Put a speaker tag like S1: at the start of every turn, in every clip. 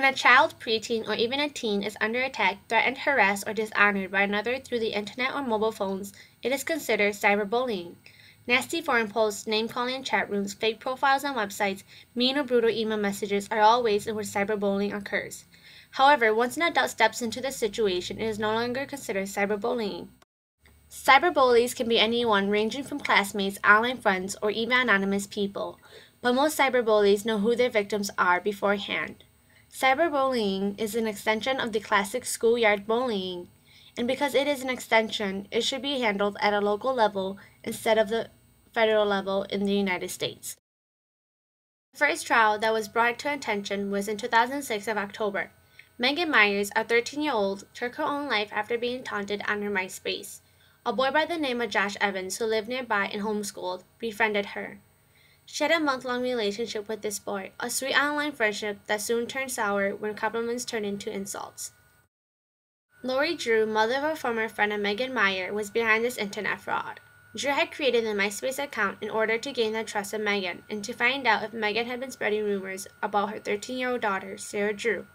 S1: When a child, preteen, or even a teen is under attack, threatened, harassed, or dishonored by another through the internet or mobile phones, it is considered cyberbullying. Nasty forum posts, name-calling in chat rooms, fake profiles on websites, mean or brutal email messages are all ways in which cyberbullying occurs. However, once an adult steps into the situation, it is no longer considered cyberbullying. Cyberbullies can be anyone ranging from classmates, online friends, or even anonymous people, but most cyberbullies know who their victims are beforehand. Cyberbullying is an extension of the classic schoolyard bullying, and because it is an extension, it should be handled at a local level instead of the federal level in the United States. The first trial that was brought to attention was in 2006 of October. Megan Myers, a 13-year-old, took her own life after being taunted on her MySpace. A boy by the name of Josh Evans, who lived nearby and homeschooled, befriended her. She had a month-long relationship with this boy, a sweet online friendship that soon turned sour when compliments turned into insults. Lori Drew, mother of a former friend of Megan Myers, was behind this internet fraud. Drew had created a MySpace account in order to gain the trust of Megan and to find out if Megan had been spreading rumors about her 13-year-old daughter, Sarah Drew.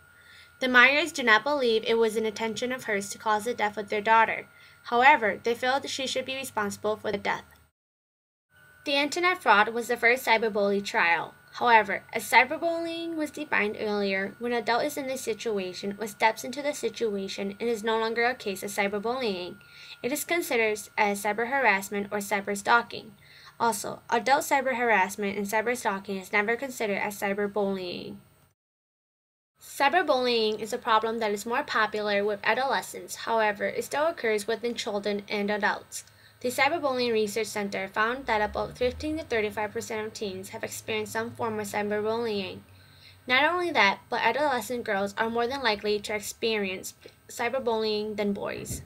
S1: The Myers do not believe it was an intention of hers to cause the death of their daughter. However, they felt she should be responsible for the death. The internet fraud was the first cyberbully trial. However, as cyberbullying was defined earlier, when an adult is in this situation or steps into the situation, it is no longer a case of cyberbullying. It is considered as cyber harassment or cyber stalking. Also, adult cyber harassment and cyber stalking is never considered as cyberbullying. Cyberbullying is a problem that is more popular with adolescents. However, it still occurs within children and adults. The Cyberbullying Research Center found that about 15 to 35% of teens have experienced some form of cyberbullying. Not only that, but adolescent girls are more than likely to experience cyberbullying than boys.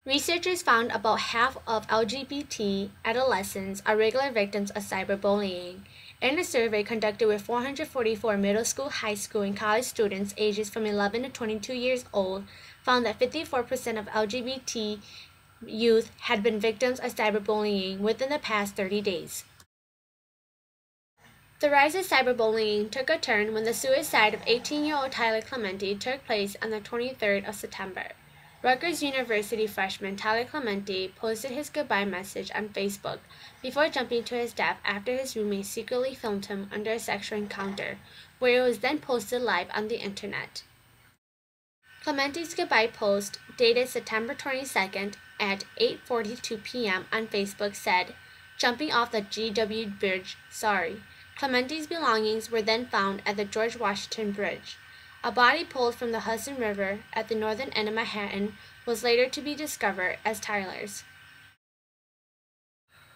S1: Researchers found about half of LGBT adolescents are regular victims of cyberbullying. In a survey conducted with 444 middle school, high school, and college students ages from 11 to 22 years old, found that 54% of LGBT youth had been victims of cyberbullying within the past 30 days. The rise of cyberbullying took a turn when the suicide of 18-year-old Tyler Clementi took place on the 23rd of September. Rutgers University freshman Tyler Clementi posted his goodbye message on Facebook before jumping to his death after his roommate secretly filmed him under a sexual encounter, where it was then posted live on the internet. Clementi's goodbye post, dated September 22nd at 8:42 p.m. on Facebook, said, "Jumping off the GW Bridge, sorry." Clementi's belongings were then found at the George Washington Bridge. A body pulled from the Hudson River at the northern end of Manhattan was later to be discovered as Tyler's.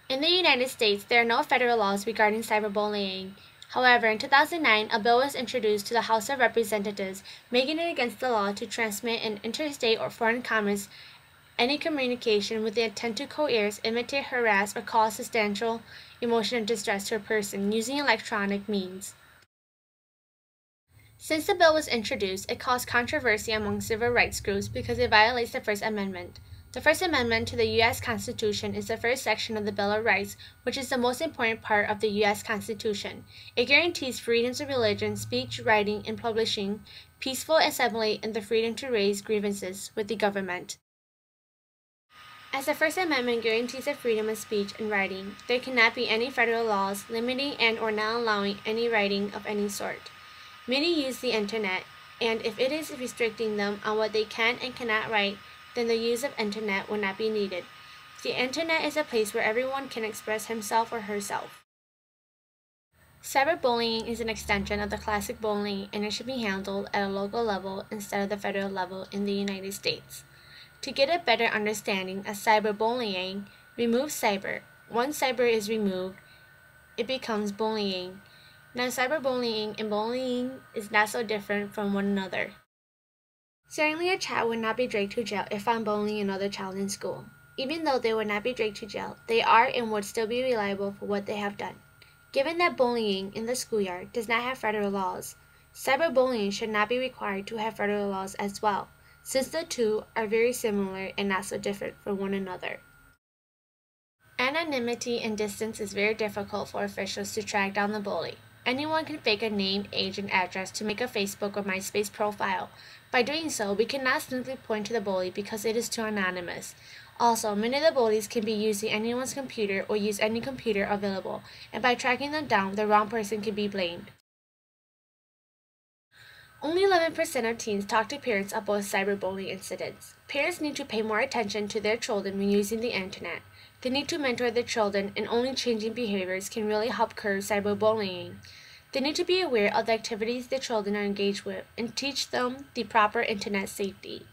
S1: In the United States, there are no federal laws regarding cyberbullying. However, in 2009, a bill was introduced to the House of Representatives, making it against the law to transmit in interstate or foreign commerce any communication with the intent to coerce, imitate, harass, or cause substantial emotional distress to a person using electronic means. Since the bill was introduced, it caused controversy among civil rights groups because it violates the First Amendment. The First Amendment to the U.S. Constitution is the first section of the Bill of Rights, which is the most important part of the U.S. Constitution. It guarantees freedoms of religion, speech, writing, and publishing, peaceful assembly, and the freedom to raise grievances with the government. As the First Amendment guarantees the freedom of speech and writing, there cannot be any federal laws limiting and/or not allowing any writing of any sort. Many use the internet, and if it is restricting them on what they can and cannot write, then the use of internet will not be needed. The internet is a place where everyone can express himself or herself. Cyberbullying is an extension of the classic bullying, and it should be handled at a local level instead of the federal level in the United States. To get a better understanding of cyberbullying, remove cyber. Once cyber is removed, it becomes bullying. Now, cyberbullying and bullying is not so different from one another. Certainly, a child would not be dragged to jail if found bullying another child in school. Even though they would not be dragged to jail, they are and would still be liable for what they have done. Given that bullying in the schoolyard does not have federal laws, cyberbullying should not be required to have federal laws as well, since the two are very similar and not so different from one another. Anonymity and distance is very difficult for officials to track down the bully. Anyone can fake a name, age, and address to make a Facebook or MySpace profile. By doing so, we cannot simply point to the bully because it is too anonymous. Also, many of the bullies can be using anyone's computer or use any computer available, and by tracking them down, the wrong person can be blamed. Only 11% of teens talk to parents about cyberbullying incidents. Parents need to pay more attention to their children when using the internet. They need to mentor their children, and only changing behaviors can really help curb cyberbullying. They need to be aware of the activities their children are engaged with and teach them the proper internet safety.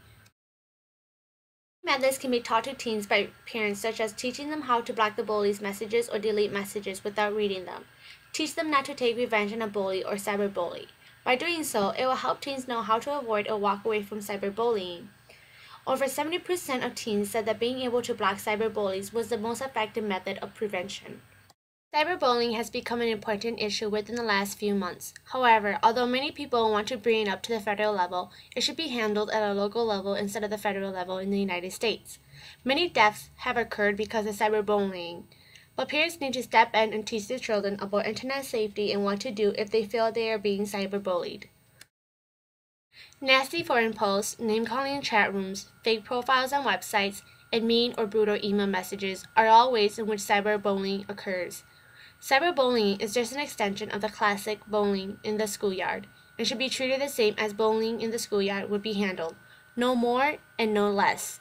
S1: Methods can be taught to teens by parents, such as teaching them how to block the bully's messages or delete messages without reading them. Teach them not to take revenge on a bully or cyberbully. By doing so, it will help teens know how to avoid or walk away from cyberbullying. Over 70% of teens said that being able to block cyberbullies was the most effective method of prevention. Cyberbullying has become an important issue within the last few months. However, although many people want to bring it up to the federal level, it should be handled at a local level instead of the federal level in the United States. Many deaths have occurred because of cyberbullying, but parents need to step in and teach their children about internet safety and what to do if they feel they are being cyberbullied. Nasty foreign posts, name-calling in chat rooms, fake profiles on websites, and mean or brutal email messages are all ways in which cyberbullying occurs. Cyberbullying is just an extension of the classic bullying in the schoolyard and should be treated the same as bullying in the schoolyard would be handled, no more and no less.